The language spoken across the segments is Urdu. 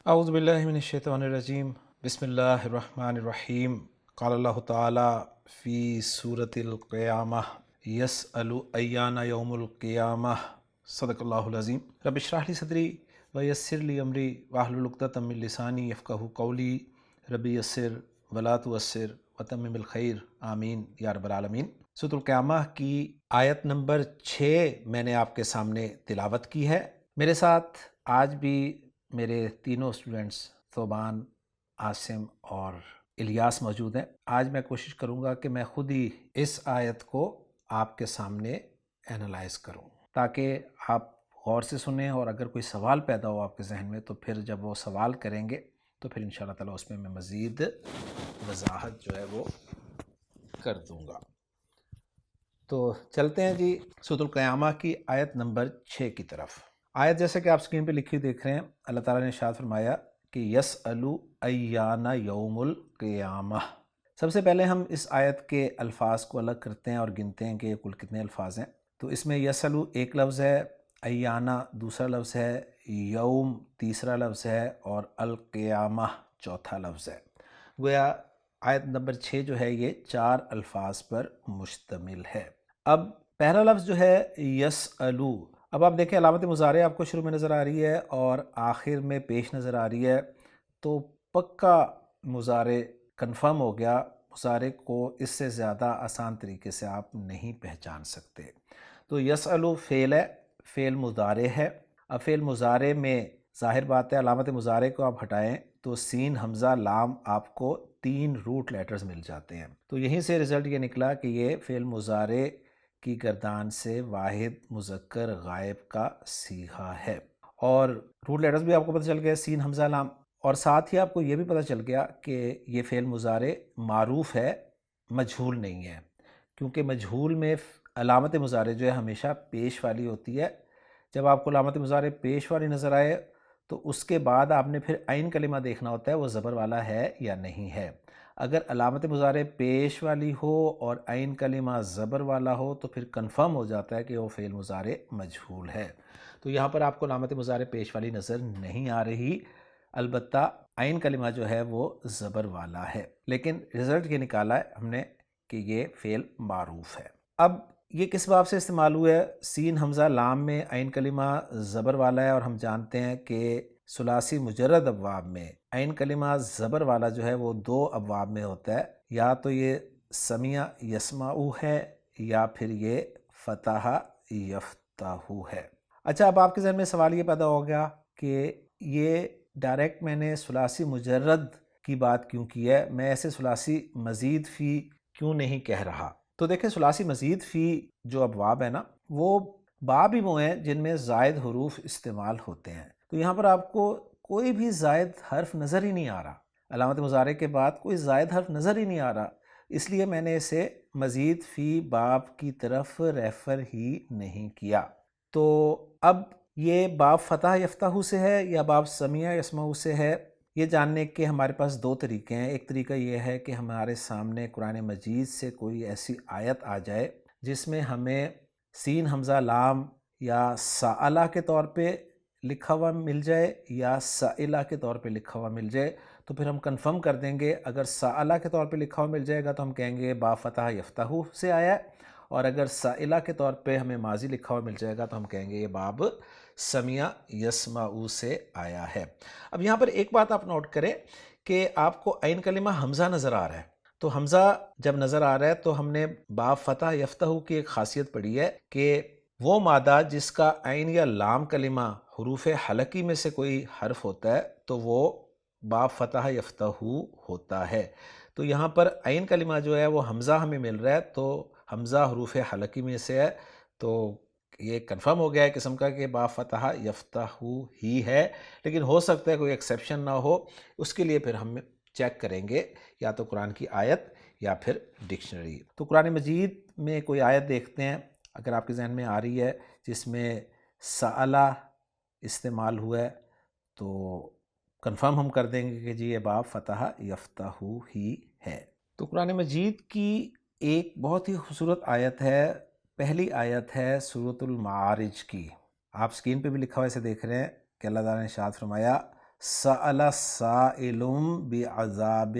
اعوذ باللہ من الشیطان الرجیم بسم اللہ الرحمن الرحیم قال اللہ تعالی فی سورۃ القیامہ یسأل ایان یوم القیامہ صدق اللہ العظیم رب اشرح لی صدری ویسر لی امری واحلل عقدۃ من لسانی یفقہوا قولی رب یسر ولا تعسر وتمم بالخیر آمین یا رب العالمین۔ سورۃ القیامہ کی آیت نمبر 6 میں نے آپ کے سامنے تلاوت کی ہے۔ میرے ساتھ آج بھی میرے تینوں اسٹوڈنٹس ثوبان، عاصم اور الیاس موجود ہیں۔ آج میں کوشش کروں گا کہ میں خود ہی اس آیت کو آپ کے سامنے اینالائز کروں تاکہ آپ غور سے سنیں، اور اگر کوئی سوال پیدا ہو آپ کے ذہن میں تو پھر جب وہ سوال کریں گے تو پھر انشاءاللہ تعالیٰ اس میں مزید وضاحت جو ہے وہ کر دوں گا۔ تو چلتے ہیں جی سورۃ القیامہ کی آیت نمبر 6 کی طرف۔ آیت جیسے کہ آپ اسکرین پہ لکھی دیکھ رہے ہیں، اللہ تعالیٰ نے ارشاد فرمایا کہ یسألو ایان یوم القیامہ۔ سب سے پہلے ہم اس آیت کے الفاظ کو الگ کرتے ہیں اور گنتے ہیں کہ کل کتنے الفاظ ہیں۔ تو اس میں یسألو ایک لفظ ہے، ایانہ دوسرا لفظ ہے، یوم تیسرا لفظ ہے، اور القیامہ چوتھا لفظ ہے۔ گویا آیت نمبر 6 جو ہے یہ 4 الفاظ پر مشتمل ہے۔ اب پہلا لفظ جو ہے یسألو، اب آپ دیکھیں علامت مضارع آپ کو شروع میں نظر آ رہی ہے اور آخر میں پیش نظر آ رہی ہے، تو پکا مضارع کنفرم ہو گیا۔ مضارع کو اس سے زیادہ آسان طریقے سے آپ نہیں پہچان سکتے۔ تو یسألو فعل ہے، فعل مضارع ہے۔ اب فعل مضارع میں ظاہر بات ہے علامت مضارع کو آپ ہٹائیں تو سین حمزہ لام آپ کو 3 روٹ لیٹرز مل جاتے ہیں۔ تو یہیں سے رزلٹ یہ نکلا کہ یہ فعل مضارع کی گردان سے واحد مذکر غائب کا صیغہ ہے، اور روٹ لیٹرز بھی آپ کو پتہ چل گیا سین حمزہ لام، اور ساتھ ہی آپ کو یہ بھی پتہ چل گیا کہ یہ فعل مضارع معروف ہے، مجہول نہیں ہے، کیونکہ مجہول میں علامت مضارع جو ہے ہمیشہ پیش والی ہوتی ہے۔ جب آپ کو علامت مضارع پیش والی نظر آئے تو اس کے بعد آپ نے پھر عین کلمہ دیکھنا ہوتا ہے وہ زبر والا ہے یا نہیں ہے۔ اگر علامت مضارع پیش والی ہو اور عین کلمہ زبر والا ہو تو پھر کنفرم ہو جاتا ہے کہ وہ فعل مضارع مجہول ہے۔ تو یہاں پر آپ کو علامت مضارع پیش والی نظر نہیں آ رہی، البتہ عین کلمہ جو ہے وہ زبر والا ہے، لیکن رزلٹ یہ نکالا ہے ہم نے کہ یہ فعل معروف ہے۔ اب یہ کس باب سے استعمال ہوا ہے؟ سین حمزہ لام میں عین کلمہ زبر والا ہے، اور ہم جانتے ہیں کہ ثلاثی مجرد ابواب میں عین کلمہ زبر والا جو ہے وہ 2 ابواب میں ہوتا ہے، یا تو یہ سمیع یسمعو ہے یا پھر یہ فتح یفتح ہے۔ اچھا، اب آپ کے ذہن میں سوال یہ پیدا ہو گیا کہ یہ ڈائریکٹ میں نے ثلاثی مجرد کی بات کیوں کی ہے، میں ایسے ثلاثی مزید فی کیوں نہیں کہہ رہا؟ تو دیکھیں ثلاثی مزید فی جو ابواب ہے نا، وہ باب ہی وہ ہیں جن میں زائد حروف استعمال ہوتے ہیں۔ تو یہاں پر آپ کو کوئی بھی زائد حرف نظر ہی نہیں آ رہا، علامت مضارع کے بعد کوئی زائد حرف نظر ہی نہیں آ رہا، اس لیے میں نے اسے مزید فی باب کی طرف ریفر ہی نہیں کیا۔ تو اب یہ باب فتح یفتح سے ہے یا باب سمیع یسمع سے ہے، یہ جاننے کے ہمارے پاس 2 طریقے ہیں۔ ایک طریقہ یہ ہے کہ ہمارے سامنے قرآن مجید سے کوئی ایسی آیت آ جائے جس میں ہمیں سین حمزہ لام یا سائلہ کے طور پہ لکھا ہوا مل جائے یا سائلہ کے طور پہ لکھا ہوا مل جائے، تو پھر ہم کنفرم کر دیں گے۔ اگر سائلہ کے طور پہ لکھا ہوا مل جائے گا تو ہم کہیں گے باب فتح یفتح سے آیا ہے، اور اگر سائلہ کے طور پہ ہمیں ماضی لکھا ہوا مل جائے گا تو ہم کہیں گے یہ باب سمیع یسمع سے آیا ہے۔ اب یہاں پر ایک بات آپ نوٹ کریں کہ آپ کو عین کلمہ حمزہ نظر آ رہا ہے، تو حمزہ جب نظر آ رہا ہے تو ہم نے باب فتح یفتح کی ایک خاصیت پڑھی ہے کہ وہ مادہ جس کا عین یا لام کلمہ حروف حلقی میں سے کوئی حرف ہوتا ہے تو وہ باب فتح یفتح ہوتا ہے۔ تو یہاں پر عین کلمہ جو ہے وہ حمزہ ہمیں مل رہا ہے، تو حمزہ حروف حلقی میں سے ہے، تو یہ کنفرم ہو گیا ہے قسم کا کہ باب فتح یفتح ہی ہے، لیکن ہو سکتا ہے کوئی ایکسیپشن نہ ہو، اس کے لیے پھر ہم چیک کریں گے یا تو قرآن کی آیت یا پھر ڈکشنری۔ تو قرآن مجید میں کوئی آیت دیکھتے ہیں اگر آپ کے ذہن میں آ رہی ہے جس میں سألہ استعمال ہوا ہے تو کنفرم ہم کر دیں گے کہ جی یہ باب فتح یفتح ہی ہے۔ تو قرآن مجید کی ایک بہت ہی خوبصورت آیت ہے، پہلی آیت ہے سورۃ المعارج کی، آپ سکرین پہ بھی لکھا ہوا اسے دیکھ رہے ہیں کہ اللہ تعالیٰ نے ارشاد فرمایا سأل سائلم بعذاب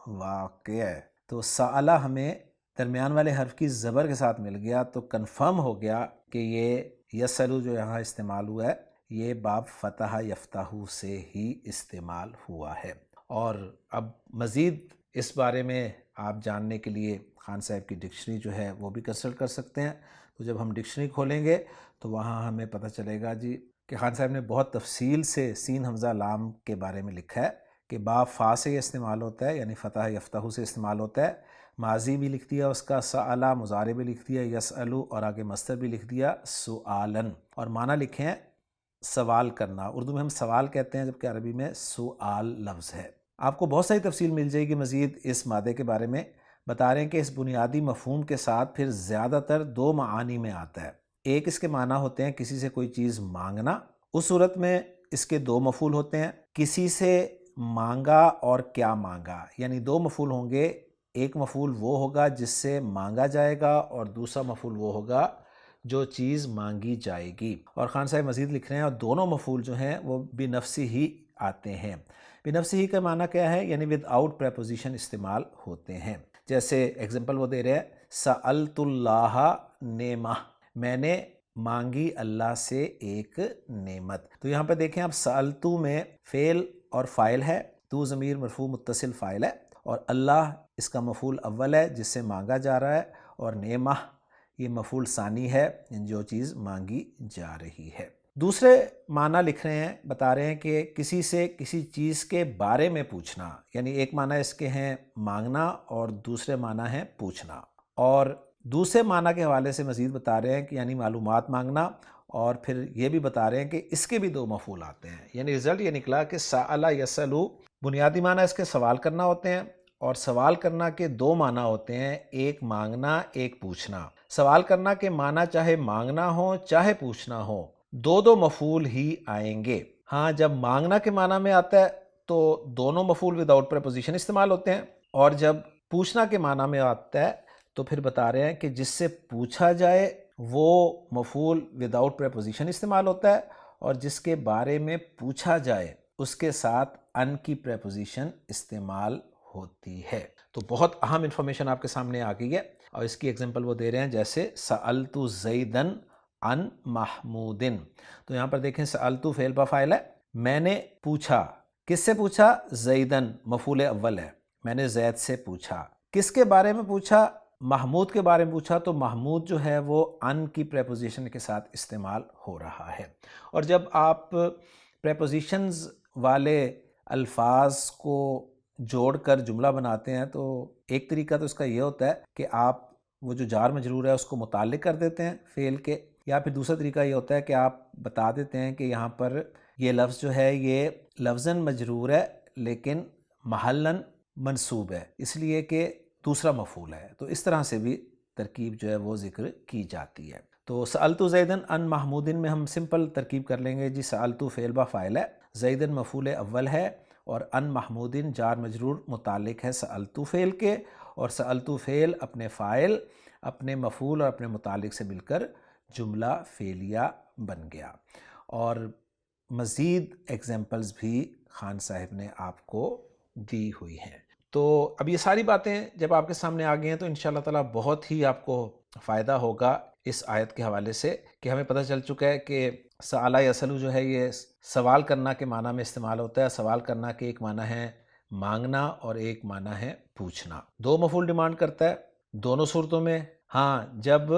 واقع، تو سألہ ہمیں درمیان والے حرف کی زبر کے ساتھ مل گیا تو کنفرم ہو گیا کہ یہ یسلو جو یہاں استعمال ہوا ہے یہ باب فتح یفتح سے ہی استعمال ہوا ہے۔ اور اب مزید اس بارے میں آپ جاننے کے لیے خان صاحب کی ڈکشنری جو ہے وہ بھی کنسلٹ کر سکتے ہیں۔ تو جب ہم ڈکشنری کھولیں گے تو وہاں ہمیں پتہ چلے گا جی کہ خان صاحب نے بہت تفصیل سے سین حمزہ لام کے بارے میں لکھا ہے کہ باب فا سے یہ استعمال ہوتا ہے، یعنی فتح یفتح سے استعمال ہوتا ہے۔ ماضی بھی لکھ دیا اس کا سألہ، مضارع بھی لکھ دیا یسألو، اور آگے مصدر بھی لکھ دیا سؤالن، اور معنی لکھے ہیں سوال کرنا۔ اردو میں ہم سوال کہتے ہیں جبکہ عربی میں سؤال لفظ ہے۔ آپ کو بہت ساری تفصیل مل جائے گی مزید اس مادے کے بارے میں۔ بتا رہے ہیں کہ اس بنیادی مفہوم کے ساتھ پھر زیادہ تر دو معانی میں آتا ہے۔ ایک اس کے معنی ہوتے ہیں کسی سے کوئی چیز مانگنا، اس صورت میں اس کے دو مفعول ہوتے ہیں، کسی سے مانگا اور کیا مانگا، یعنی دو مفعول ہوں گے، ایک مفعول وہ ہوگا جس سے مانگا جائے گا اور دوسرا مفعول وہ ہوگا جو چیز مانگی جائے گی۔ اور خان صاحب مزید لکھ رہے ہیں اور دونوں مفعول جو ہیں وہ بنفسی ہی آتے ہیں۔ بنفسی ہی کا معنی کیا ہے؟ یعنی ود آؤٹ پریپوزیشن استعمال ہوتے ہیں۔ جیسے ایگزامپل وہ دے رہے ہیں سألت اللہ نعمہ، میں نے مانگی اللہ سے ایک نعمت۔ تو یہاں پہ دیکھیں آپ سألتو میں فعل اور فاعل ہے، تو ضمیر مرفوع متصل فاعل ہے، اور اللہ اس کا مفعول اول ہے جس سے مانگا جا رہا ہے، اور نعمہ یہ مفعول ثانی ہے جو چیز مانگی جا رہی ہے۔ دوسرے معنی لکھ رہے ہیں، بتا رہے ہیں کہ کسی سے کسی چیز کے بارے میں پوچھنا، یعنی ایک معنی اس کے ہیں مانگنا اور دوسرے معنی ہیں پوچھنا۔ اور دوسرے معنی کے حوالے سے مزید بتا رہے ہیں کہ یعنی معلومات مانگنا، اور پھر یہ بھی بتا رہے ہیں کہ اس کے بھی دو مفعول آتے ہیں، یعنی رزلٹ یہ نکلا کہ سأل یسألو بنیادی معنی اس کے سوال کرنا ہوتے ہیں، اور سوال کرنا کے دو معنی ہوتے ہیں، ایک مانگنا ایک پوچھنا۔ سوال کرنا کے معنی چاہے مانگنا ہو چاہے پوچھنا ہو، دو مفعول ہی آئیں گے۔ ہاں جب مانگنا کے معنی میں آتا ہے تو دونوں مفعول وداؤٹ پریپوزیشن استعمال ہوتے ہیں، اور جب پوچھنا کے معنی میں آتا ہے تو پھر بتا رہے ہیں کہ جس سے پوچھا جائے وہ مفعول وداؤٹ پریپوزیشن استعمال ہوتا ہے، اور جس کے بارے میں پوچھا جائے اس کے ساتھ ان کی پریپوزیشن استعمال ہوتی ہے۔ تو بہت اہم انفارمیشن آپ کے سامنے آ گئی ہے، اور اس کی ایگزامپل وہ دے رہے ہیں جیسے سألت زیدن عن محمودن۔ تو یہاں پر دیکھیں سألت فعل با فاعل ہے، میں نے پوچھا، کس سے پوچھا؟ زیدن مفعول اول ہے، میں نے زید سے پوچھا۔ کس کے بارے میں پوچھا؟ محمود کے بارے میں پوچھا، تو محمود جو ہے وہ ان کی پریپوزیشن کے ساتھ استعمال ہو رہا ہے۔ اور جب آپ پریپوزیشنز والے الفاظ کو جوڑ کر جملہ بناتے ہیں تو ایک طریقہ تو اس کا یہ ہوتا ہے کہ آپ وہ جو جار مجرور ہے اس کو متعلق کر دیتے ہیں فعل کے، یا پھر دوسرا طریقہ یہ ہوتا ہے کہ آپ بتا دیتے ہیں کہ یہاں پر یہ لفظ جو ہے یہ لفظاً مجرور ہے لیکن محلاً منصوب ہے، اس لیے کہ دوسرا مفعول ہے۔ تو اس طرح سے بھی ترکیب جو ہے وہ ذکر کی جاتی ہے۔ تو سألت زیدن عن محمودن میں ہم سمپل ترکیب کر لیں گے جی، سألت فعل با فاعل ہے، زیدن مفعول اول ہے، اور ان محمودن جار مجرور متعلق ہے سألت فعل کے، اور سألت فعل اپنے فاعل، اپنے مفعول اور اپنے متعلق سے مل کر جملہ فعلیہ بن گیا۔ اور مزید ایگزامپلز بھی خان صاحب نے آپ کو دی ہوئی ہیں۔ تو اب یہ ساری باتیں جب آپ کے سامنے آ گئی ہیں تو انشاءاللہ تعالیٰ بہت ہی آپ کو فائدہ ہوگا اس آیت کے حوالے سے، کہ ہمیں پتہ چل چکا ہے کہ سألہ یسألو جو ہے یہ سوال کرنا کے معنی میں استعمال ہوتا ہے۔ سوال کرنا کے ایک معنی ہے مانگنا اور ایک معنی ہے پوچھنا، دو مفعول ڈیمانڈ کرتا ہے دونوں صورتوں میں۔ ہاں جب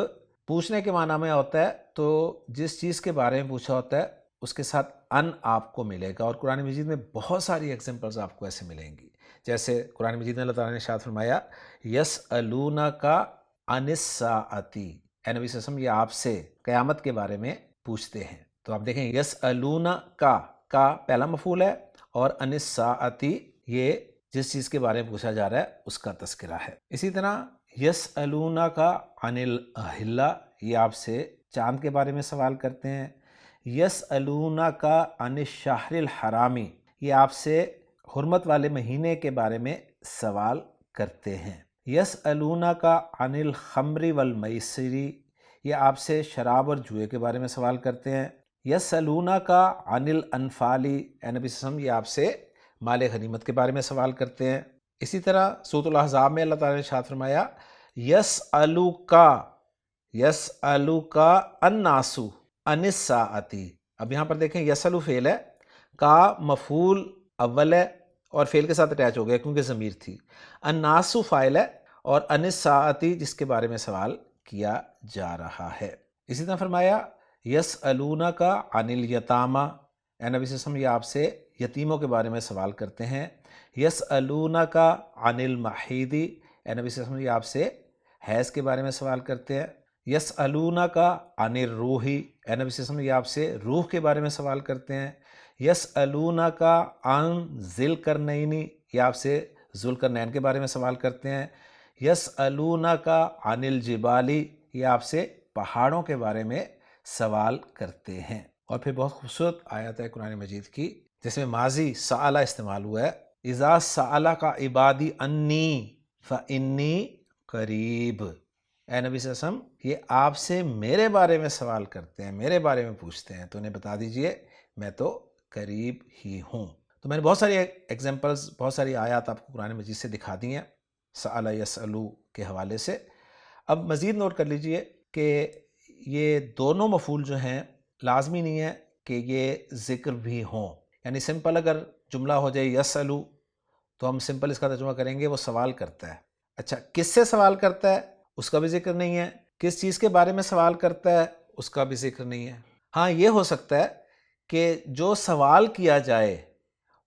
پوچھنے کے معنی میں ہوتا ہے تو جس چیز کے بارے میں پوچھا ہوتا ہے اس کے ساتھ ان آپ کو ملے گا، اور قرآن مجید میں بہت ساری ایگزامپلز آپ کو ایسے ملیں گی۔ جیسے قرآن مجید میں اللہ تعالیٰ نے ارشاد فرمایا یسألونک عن الساعۃ، اے نبی صلی اللہ علیہ وسلم یہ آپ سے قیامت کے بارے میں پوچھتے ہیں۔ تو آپ دیکھیں یسألونک کا پہلا مفعول ہے، اور عن الساعۃ یہ جس چیز کے بارے میں پوچھا جا رہا ہے اس کا تذکرہ ہے۔ اسی طرح یسألونک عن الاہلہ، یہ آپ سے چاند کے بارے میں سوال کرتے ہیں۔ یسألونک عن الشہر الحرام، یہ آپ سے حرمت والے مہینے کے بارے میں سوال کرتے ہیں۔ یسألونک عن الخمر والمیسر، یہ آپ سے شراب اور جوئے کے بارے میں سوال کرتے ہیں۔ یسألونہ کا عن الانفال، اے نبی صلی اللہ علیہ وسلم یہ آپ سے مال غنیمت کے بارے میں سوال کرتے ہیں۔ اسی طرح سورۃ الاحزاب میں اللہ تعالیٰ نے ارشاد فرمایا یسألوک الناس عن الساعۃ۔ اب یہاں پر دیکھیں یسألو فعل ہے، کا مفعول اول ہے اور فعل کے ساتھ اٹیچ ہو گیا کیونکہ ضمیر تھی، الناس فاعل ہے اور عن الساعۃ جس کے بارے میں سوال کیا جا رہا ہے۔ اسی طرح فرمایا یسألونک عن الیتامی، اے نبی صلی اللہ علیہ وسلم یہ آپ سے یتیموں کے بارے میں سوال کرتے ہیں۔ یسألونک عن المحیض، اے نبی صلی اللہ علیہ وسلم یہ آپ سے حیض کے بارے میں سوال کرتے ہیں۔ یسألونک عن الروح، اے نبی صلی اللہ علیہ وسلم یہ آپ سے روح کے بارے میں سوال کرتے ہیں۔ یسألونک عن ذی القرنین، یہ آپ سے ذوالقرنین کے بارے میں سوال کرتے ہیں۔ یسألونک عن الجبال، یہ آپ سے پہاڑوں کے بارے میں سوال کرتے ہیں۔ اور پھر بہت خوبصورت آیت ہے قرآن مجید کی جس میں ماضی سألہ استعمال ہوا ہے، اذا سألک عبادی انی فانی قریب، اے نبی صلی اللہ علیہ وسلم یہ آپ سے میرے بارے میں سوال کرتے ہیں، میرے بارے میں پوچھتے ہیں تو انہیں بتا دیجئے میں تو قریب ہی ہوں۔ تو میں نے بہت ساری ایگزامپلز، بہت ساری آیات آپ کو قرآن مجید سے دکھا دی ہیں سأل یسألو کے حوالے سے۔ اب مزید نوٹ کر لیجئے کہ یہ دونوں مفعول جو ہیں لازمی نہیں ہے کہ یہ ذکر بھی ہوں، یعنی سمپل اگر جملہ ہو جائے یسألو تو ہم سمپل اس کا ترجمہ کریں گے وہ سوال کرتا ہے۔ اچھا کس سے سوال کرتا ہے اس کا بھی ذکر نہیں ہے، کس چیز کے بارے میں سوال کرتا ہے اس کا بھی ذکر نہیں ہے۔ ہاں یہ ہو سکتا ہے کہ جو سوال کیا جائے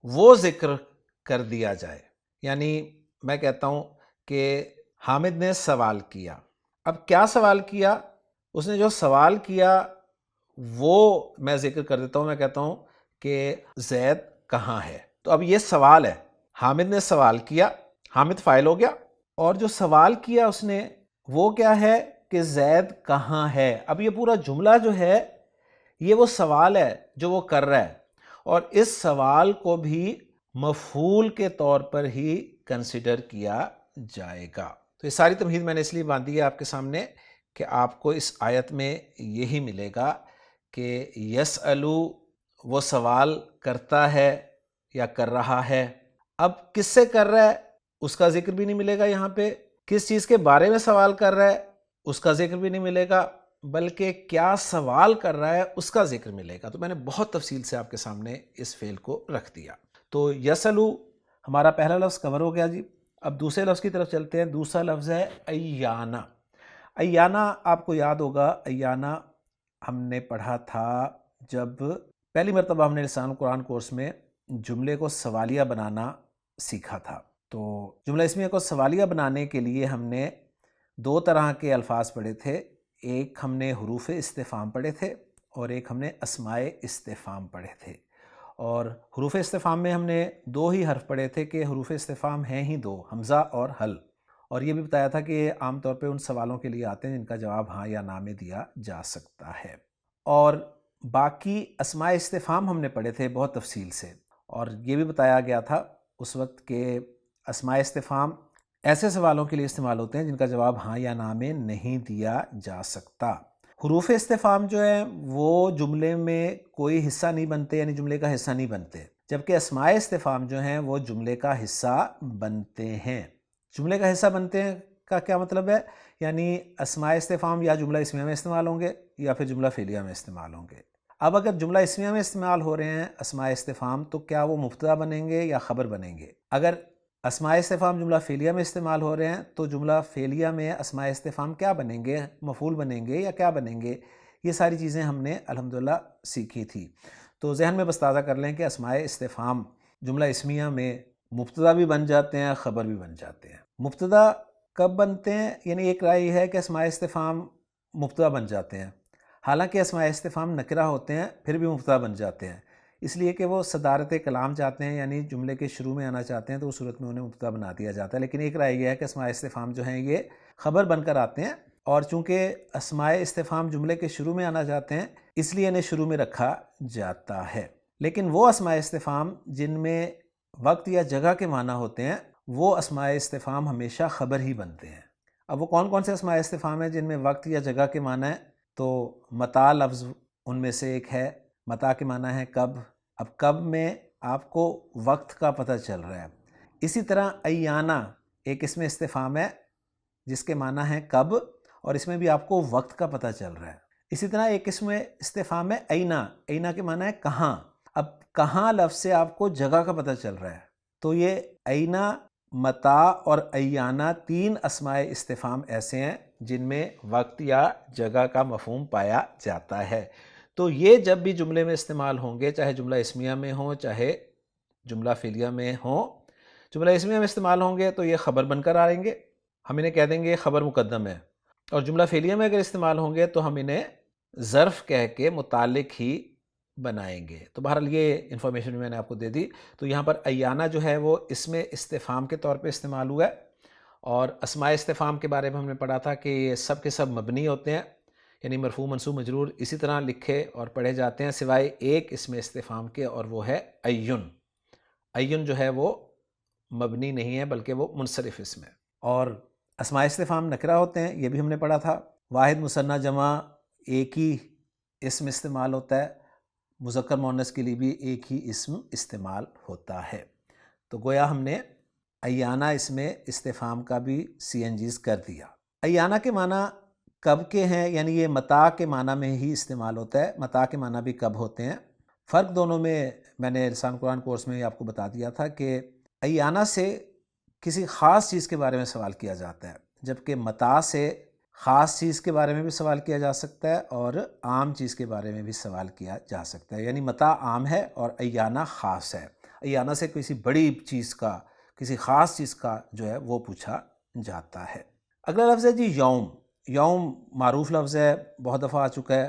وہ ذکر کر دیا جائے، یعنی میں کہتا ہوں کہ حامد نے سوال کیا، اب کیا سوال کیا، اس نے جو سوال کیا وہ میں ذکر کر دیتا ہوں، میں کہتا ہوں کہ زید کہاں ہے، تو اب یہ سوال ہے، حامد نے سوال کیا، حامد فاعل ہو گیا، اور جو سوال کیا اس نے وہ کیا ہے کہ زید کہاں ہے۔ اب یہ پورا جملہ جو ہے یہ وہ سوال ہے جو وہ کر رہا ہے، اور اس سوال کو بھی مفعول کے طور پر ہی کنسیڈر کیا جائے گا۔ تو یہ ساری تمہید میں نے اس لیے باندھی ہے آپ کے سامنے کہ آپ کو اس آیت میں یہی ملے گا کہ یسألو وہ سوال کرتا ہے یا کر رہا ہے، اب کس سے کر رہا ہے اس کا ذکر بھی نہیں ملے گا، یہاں پہ کس چیز کے بارے میں سوال کر رہا ہے اس کا ذکر بھی نہیں ملے گا، بلکہ کیا سوال کر رہا ہے اس کا ذکر ملے گا۔ تو میں نے بہت تفصیل سے آپ کے سامنے اس فعل کو رکھ دیا۔ تو یسألو ہمارا پہلا لفظ کور ہو گیا جی۔ اب دوسرے لفظ کی طرف چلتے ہیں، دوسرا لفظ ہے ایانا۔ ایانا آپ کو یاد ہوگا، ایانا ہم نے پڑھا تھا جب پہلی مرتبہ ہم نے لسان قرآن کورس میں جملے کو سوالیہ بنانا سیکھا تھا۔ تو جملہ اسمیہ کو سوالیہ بنانے کے لیے ہم نے دو طرح کے الفاظ پڑھے تھے، ایک ہم نے حروف استفہام پڑھے تھے اور ایک ہم نے اسماء استفہام پڑھے تھے۔ اور حروف استفہام میں ہم نے دو ہی حرف پڑھے تھے کہ حروف استفہام ہیں ہی دو، حمزہ اور حل، اور یہ بھی بتایا تھا کہ یہ عام طور پہ ان سوالوں کے لیے آتے ہیں جن کا جواب ہاں یا نا میں دیا جا سکتا ہے۔ اور باقی اسماء استفہام ہم نے پڑھے تھے بہت تفصیل سے، اور یہ بھی بتایا گیا تھا اس وقت کہ اسماء استفہام ایسے سوالوں کے لیے استعمال ہوتے ہیں جن کا جواب ہاں یا نا میں نہیں دیا جا سکتا۔ حروف استفہام جو ہیں وہ جملے میں کوئی حصہ نہیں بنتے، یعنی جملے کا حصہ نہیں بنتے، جبکہ اسماء استفہام جو ہیں وہ جملے کا حصہ بنتے ہیں۔ جملے کا حصہ بنتے ہیں کا کیا مطلب ہے؟ یعنی اسماء استفہام یا جملہ اسمیہ میں استعمال ہوں گے یا پھر جملہ فعلیہ میں استعمال ہوں گے۔ اب اگر جملہ اسمیہ میں استعمال ہو رہے ہیں اسماء استفہام تو کیا وہ مبتدا بنیں گے یا خبر بنیں گے؟ اگر اسماء استفہام جملہ فعلیہ میں استعمال ہو رہے ہیں تو جملہ فعلیہ میں اسماء استفہام کیا بنیں گے؟ مفعول بنیں گے یا کیا بنیں گے؟ یہ ساری چیزیں ہم نے الحمدللہ سیکھی تھی۔ تو ذہن میں بس تازہ کر لیں کہ اسماء استفہام جملہ اسمیہ میں مبتدا بھی بن جاتے ہیں، خبر بھی بن جاتے ہیں۔ مبتدا کب بنتے ہیں؟ یعنی ایک رائے ہے کہ اسماء استفہام مبتدا بن جاتے ہیں، حالانکہ اسماء استفہام نکرہ ہوتے ہیں پھر بھی مبتدا بن جاتے ہیں، اس لیے کہ وہ صدارت کلام چاہتے ہیں، یعنی جملے کے شروع میں آنا چاہتے ہیں تو اس صورت میں انہیں مبتدا بنا دیا جاتا ہے۔ لیکن ایک رائے یہ ہے کہ اسماء استفہام جو ہیں یہ خبر بن کر آتے ہیں، اور چونکہ اسماء استفہام جملے کے شروع میں آنا چاہتے ہیں اس لیے انہیں شروع میں رکھا جاتا ہے۔ لیکن وہ اسماء استفہام جن میں وقت یا جگہ کے معنی ہوتے ہیں وہ اسماء استفہام ہمیشہ خبر ہی بنتے ہیں۔ اب وہ کون کون سے اسماء استفہام ہیں جن میں وقت یا جگہ کے معنی ہیں؟ تو متاع لفظ ان میں سے ایک ہے، متا کے معنی ہے کب. اب کب میں آپ کو وقت کا پتہ چل رہا ہے. اسی طرح ایانہ ایک اسم استفہام ہے جس کے معنی ہے کب، اور اس میں بھی آپ کو وقت کا پتہ چل رہا ہے. اسی طرح ایک اسم استفہام ہے اینا. اینا کے معنی ہے کہاں. اب کہاں لفظ سے آپ کو جگہ کا پتہ چل رہا ہے. تو یہ اینا، متا اور ایانہ 3 اسماء استفہام ایسے ہیں جن میں وقت یا جگہ کا مفہوم پایا جاتا ہے. تو یہ جب بھی جملے میں استعمال ہوں گے، چاہے جملہ اسمیہ میں ہوں چاہے جملہ فعلیہ میں ہوں. جملہ اسمیہ میں استعمال ہوں گے تو یہ خبر بن کر آئیں گے، ہم انہیں کہہ دیں گے خبر مقدم ہے. اور جملہ فعلیہ میں اگر استعمال ہوں گے تو ہم انہیں ظرف کہہ کے متعلق ہی بنائیں گے. تو بہرحال یہ انفارمیشن میں نے آپ کو دے دی. تو یہاں پر ایانہ جو ہے وہ اسم استفہام کے طور پہ استعمال ہوا ہے. اور اسماء استفہام کے بارے میں ہم نے پڑھا تھا کہ یہ سب کے سب مبنی ہوتے ہیں، یعنی مرفوع منصوب مجرور اسی طرح لکھے اور پڑھے جاتے ہیں سوائے ایک اسم استفہام کے، اور وہ ہے ایون. ایون جو ہے وہ مبنی نہیں ہے بلکہ وہ منصرف اسم ہے. اور اسماء استفہام نکرہ ہوتے ہیں، یہ بھی ہم نے پڑھا تھا. واحد مثنیٰ جمع ایک ہی اسم استعمال ہوتا ہے، مذکر مؤنث کے لیے بھی ایک ہی اسم استعمال ہوتا ہے. تو گویا ہم نے ایانہ اسم استفہام کا بھی CNGs کر دیا. ایانہ کے معنی کب کے ہیں، یعنی یہ متا کے معنی میں ہی استعمال ہوتا ہے. متا کے معنی بھی کب ہوتے ہیں. فرق دونوں میں نے لسان قرآن کورس میں آپ کو بتا دیا تھا کہ ایانہ سے کسی خاص چیز کے بارے میں سوال کیا جاتا ہے، جبکہ متا سے خاص چیز کے بارے میں بھی سوال کیا جا سکتا ہے اور عام چیز کے بارے میں بھی سوال کیا جا سکتا ہے. یعنی متا عام ہے اور ایانہ خاص ہے. ایانہ سے کسی بڑی چیز کا، کسی خاص چیز کا جو ہے وہ پوچھا جاتا ہے. اگلا لفظ ہے جی یوم. یوم معروف لفظ ہے، بہت دفعہ آ چکا ہے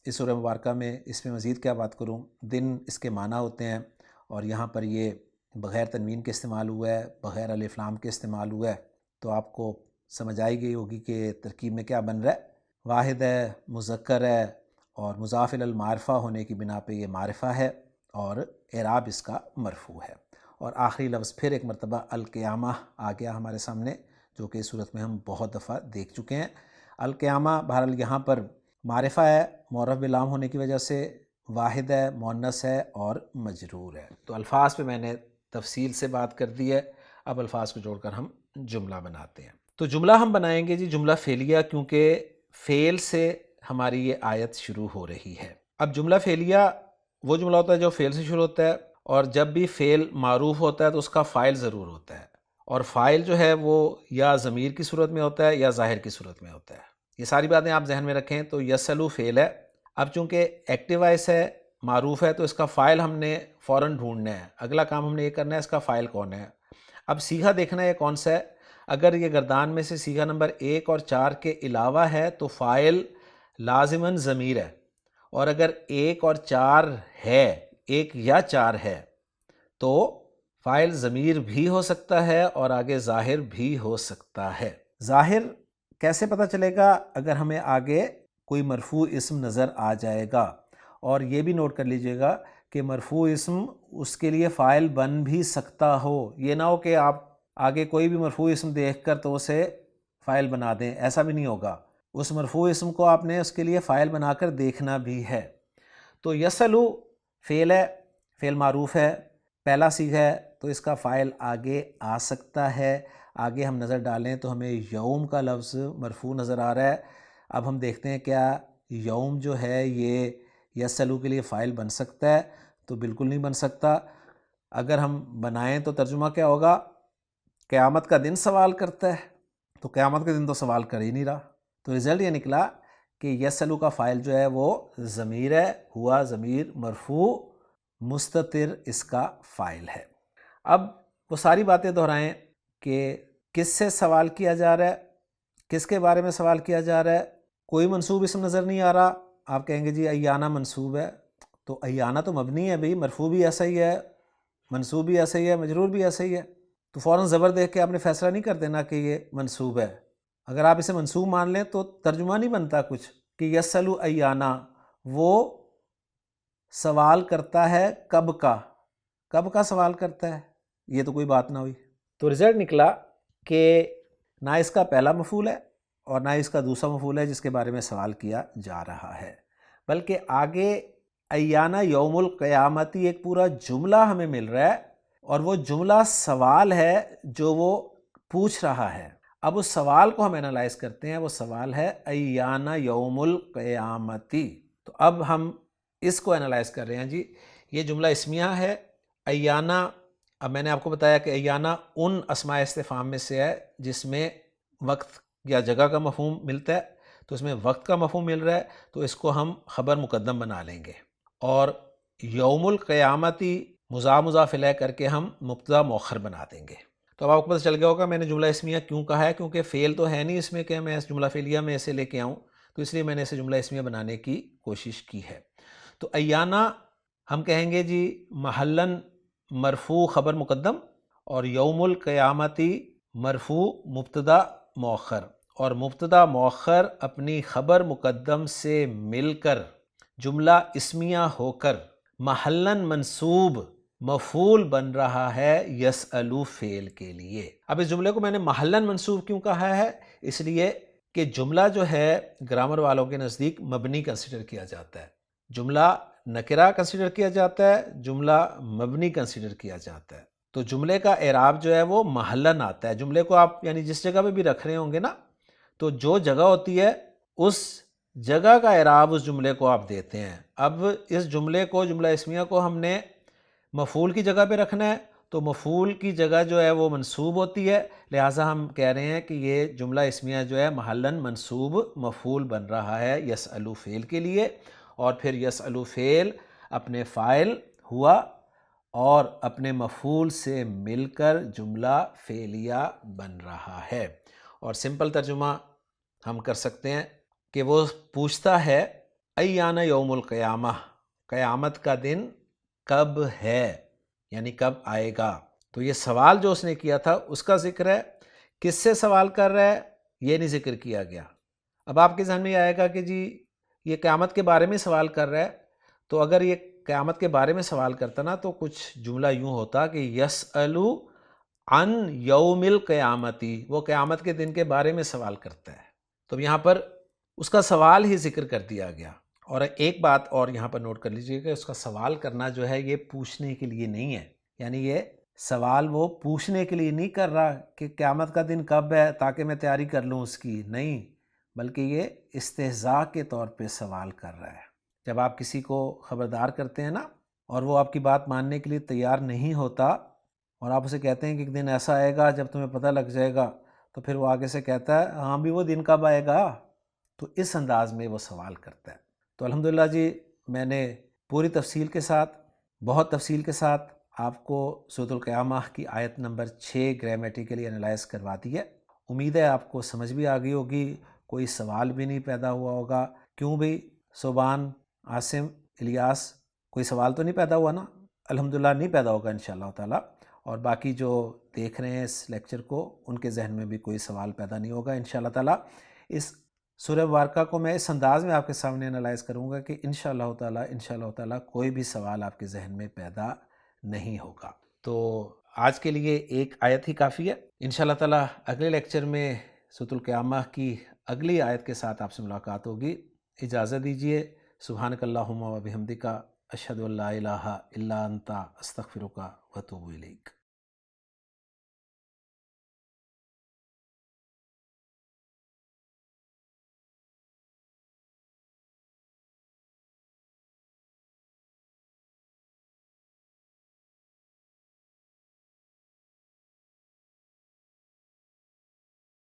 اس سورہ مبارکہ میں. اس میں مزید کیا بات کروں. دن اس کے معنی ہوتے ہیں، اور یہاں پر یہ بغیر تنوین کے استعمال ہوا ہے، بغیر الف لام کے استعمال ہوا ہے. تو آپ کو سمجھ آئی گئی ہوگی کہ ترکیب میں کیا بن رہا ہے. واحد ہے، مذکر ہے، اور مضاف الی المعرفہ ہونے کی بنا پہ یہ معرفہ ہے، اور اعراب اس کا مرفوع ہے. اور آخری لفظ پھر ایک مرتبہ القیامہ آ گیا ہمارے سامنے، جو کہ اس صورت میں ہم بہت دفعہ دیکھ چکے ہیں. القیامہ بہرحال یہاں پر معرفہ ہے، معرف بلام ہونے کی وجہ سے، واحد ہے، مؤنث ہے اور مجرور ہے. تو الفاظ پہ میں نے تفصیل سے بات کر دی ہے. اب الفاظ کو جوڑ کر ہم جملہ بناتے ہیں. تو جملہ ہم بنائیں گے جی جملہ فعلیہ، کیونکہ فعل سے ہماری یہ آیت شروع ہو رہی ہے. اب جملہ فعلیہ وہ جملہ ہوتا ہے جو فعل سے شروع ہوتا ہے، اور جب بھی فعل معروف ہوتا ہے تو اس کا فاعل ضرور ہوتا ہے، اور فاعل جو ہے وہ یا ضمیر کی صورت میں ہوتا ہے یا ظاہر کی صورت میں ہوتا ہے. یہ ساری باتیں آپ ذہن میں رکھیں. تو یسلو فعل ہے. اب چونکہ ایکٹیو وائس ہے، معروف ہے، تو اس کا فاعل ہم نے فوراً ڈھونڈنا ہے. اگلا کام ہم نے یہ کرنا ہے اس کا فاعل کون ہے. اب صیغہ دیکھنا ہے کون سا ہے. اگر یہ گردان میں سے صیغہ نمبر 1 اور 4 کے علاوہ ہے تو فاعل لازماً ضمیر ہے، اور اگر 1 اور 4 ہے، 1 یا 4 ہے، تو فاعل ضمیر بھی ہو سکتا ہے اور آگے ظاہر بھی ہو سکتا ہے. ظاہر کیسے پتہ چلے گا؟ اگر ہمیں آگے کوئی مرفوع اسم نظر آ جائے گا. اور یہ بھی نوٹ کر لیجئے گا کہ مرفوع اسم اس کے لیے فاعل بن بھی سکتا ہو. یہ نہ ہو کہ آپ آگے کوئی بھی مرفوع اسم دیکھ کر تو اسے فاعل بنا دیں، ایسا بھی نہیں ہوگا. اس مرفوع اسم کو آپ نے اس کے لیے فاعل بنا کر دیکھنا بھی ہے. تو یسلو فعل ہے، فعل معروف ہے، پہلا صیغہ ہے، تو اس کا فاعل آگے آ سکتا ہے. آگے ہم نظر ڈالیں تو ہمیں یوم کا لفظ مرفوع نظر آ رہا ہے. اب ہم دیکھتے ہیں کیا یوم جو ہے یہ یسلو کے لیے فاعل بن سکتا ہے؟ تو بالکل نہیں بن سکتا. اگر ہم بنائیں تو ترجمہ کیا ہوگا؟ قیامت کا دن سوال کرتا ہے. تو قیامت کے دن تو سوال کر ہی نہیں رہا. تو رزلٹ یہ نکلا کہ یسلو کا فاعل جو ہے وہ ضمیر ہے، ہوا ضمیر مرفوع مستتر اس کا فاعل ہے. اب وہ ساری باتیں دہرائیں کہ کس سے سوال کیا جا رہا ہے، کس کے بارے میں سوال کیا جا رہا ہے. کوئی منصوب اسم نظر نہیں آ رہا. آپ کہیں گے جی ایانہ منصوب ہے. تو ایانہ تو مبنی ہے بھئی، مرفوع بھی ایسا ہی ہے، منصوب بھی ایسا ہی ہے، مجرور بھی ایسا ہی ہے. تو فوراً زبر دیکھ کے آپ نے فیصلہ نہیں کر دینا کہ یہ منصوب ہے. اگر آپ اسے منصوب مان لیں تو ترجمہ نہیں بنتا کچھ کہ یسلو ایانہ، وہ سوال کرتا ہے کب کا. کب کا سوال کرتا ہے؟ یہ تو کوئی بات نہ ہوئی. تو رزلٹ نکلا کہ نہ اس کا پہلا مفعول ہے اور نہ اس کا دوسرا مفعول ہے جس کے بارے میں سوال کیا جا رہا ہے، بلکہ آگے ایانا یوم القیامتی ایک پورا جملہ ہمیں مل رہا ہے، اور وہ جملہ سوال ہے جو وہ پوچھ رہا ہے۔ اب اس سوال کو ہم انالائز کرتے ہیں، وہ سوال ہے ایانا یوم القیامتی۔ تو اب ہم اس کو انالائز کر رہے ہیں جی۔ یہ جملہ اسمیہ ہے ایانا۔ اب میں نے آپ کو بتایا کہ ایانا ان اسماء استفہام میں سے ہے جس میں وقت یا جگہ کا مفہوم ملتا ہے، تو اس میں وقت کا مفہوم مل رہا ہے، تو اس کو ہم خبر مقدم بنا لیں گے، اور یوم القیامتی مضاف الیہ کر کے ہم مبتدا مؤخر بنا دیں گے۔ تو اب آپ کو پتہ چل گیا ہوگا میں نے جملہ اسمیہ کیوں کہا ہے، کیونکہ فعل تو ہے نہیں اس میں کہ میں اس جملہ فعلیہ میں اسے لے کے آؤں، تو اس لیے میں نے اسے جملہ اسمیہ بنانے کی کوشش کی ہے۔ تو ایانا ہم کہیں گے جی محلن مرفوع خبر مقدم، اور یوم القیامتی مرفوع مبتدا مؤخر، اور مبتدا مؤخر اپنی خبر مقدم سے مل کر جملہ اسمیہ ہو کر محلن منصوب مفعول بن رہا ہے یسألو فعل کے لیے۔ اب اس جملے کو میں نے محلن منصوب کیوں کہا ہے؟ اس لیے کہ جملہ جو ہے گرامر والوں کے نزدیک مبنی کنسیڈر کیا جاتا ہے، جملہ نکرہ کنسیڈر کیا جاتا ہے، جملہ مبنی کنسیڈر کیا جاتا ہے۔ تو جملے کا اعراب جو ہے وہ محلن آتا ہے۔ جملے کو آپ یعنی جس جگہ پہ بھی رکھ رہے ہوں گے نا، تو جو جگہ ہوتی ہے اس جگہ کا اعراب اس جملے کو آپ دیتے ہیں۔ اب اس جملے کو، جملہ اسمیہ کو ہم نے مفعول کی جگہ پہ رکھنا ہے، تو مفعول کی جگہ جو ہے وہ منصوب ہوتی ہے، لہٰذا ہم کہہ رہے ہیں کہ یہ جملہ اسمیہ جو ہے محلن منصوب مفعول بن رہا ہے یسألو فعل کے لیے، اور پھر یسألو فعل اپنے فاعل ہوا اور اپنے مفعول سے مل کر جملہ فعلیہ بن رہا ہے۔ اور سمپل ترجمہ ہم کر سکتے ہیں کہ وہ پوچھتا ہے ایانا یوم القیامہ، قیامت کا دن کب ہے، یعنی کب آئے گا۔ تو یہ سوال جو اس نے کیا تھا اس کا ذکر ہے، کس سے سوال کر رہا ہے یہ نہیں ذکر کیا گیا۔ اب آپ کے ذہن میں آئے گا کہ جی یہ قیامت کے بارے میں سوال کر رہا ہے، تو اگر یہ قیامت کے بارے میں سوال کرتا نا تو کچھ جملہ یوں ہوتا کہ یسألو عن یوم القیامتی، وہ قیامت کے دن کے بارے میں سوال کرتا ہے۔ تو یہاں پر اس کا سوال ہی ذکر کر دیا گیا۔ اور ایک بات اور یہاں پر نوٹ کر لیجئے کہ اس کا سوال کرنا جو ہے یہ پوچھنے کے لیے نہیں ہے، یعنی یہ سوال وہ پوچھنے کے لیے نہیں کر رہا کہ قیامت کا دن کب ہے تاکہ میں تیاری کر لوں اس کی، نہیں، بلکہ یہ استہزاء کے طور پہ سوال کر رہا ہے۔ جب آپ کسی کو خبردار کرتے ہیں نا اور وہ آپ کی بات ماننے کے لیے تیار نہیں ہوتا، اور آپ اسے کہتے ہیں کہ ایک دن ایسا آئے گا جب تمہیں پتہ لگ جائے گا، تو پھر وہ آگے سے کہتا ہے ہاں بھی وہ دن کب آئے گا، تو اس انداز میں وہ سوال کرتا ہے۔ تو الحمدللہ جی میں نے پوری تفصیل کے ساتھ، بہت تفصیل کے ساتھ آپ کو سورۃ القیامہ کی آیت نمبر 6 گرامیٹیکلی انالائز کروا دی ہے۔ امید ہے آپ کو سمجھ بھی آ گئی ہوگی، کوئی سوال بھی نہیں پیدا ہوا ہوگا۔ کیوں بھی صوبان، عاصم، الیاس، کوئی سوال تو نہیں پیدا ہوا نا؟ الحمدللہ نہیں پیدا ہوگا انشاءاللہ تعالی، اور باقی جو دیکھ رہے ہیں اس لیکچر کو ان کے ذہن میں بھی کوئی سوال پیدا نہیں ہوگا انشاءاللہ تعالی۔ اس سورہ مبارکہ کو میں اس انداز میں آپ کے سامنے انالائز کروں گا کہ انشاءاللہ تعالی کوئی بھی سوال آپ کے ذہن میں پیدا نہیں ہوگا۔ تو آج کے لیے ایک آیت ہی کافی ہے۔ انشاءاللہ تعالی اگلے لیکچر میں سورۃ القیامہ کی اگلی آیت کے ساتھ آپ سے ملاقات ہوگی۔ اجازت دیجیے۔ سبحانک اللہم و بحمدک، اشہد ان لا الہ الا انت، استغفرک و اتوب الیک۔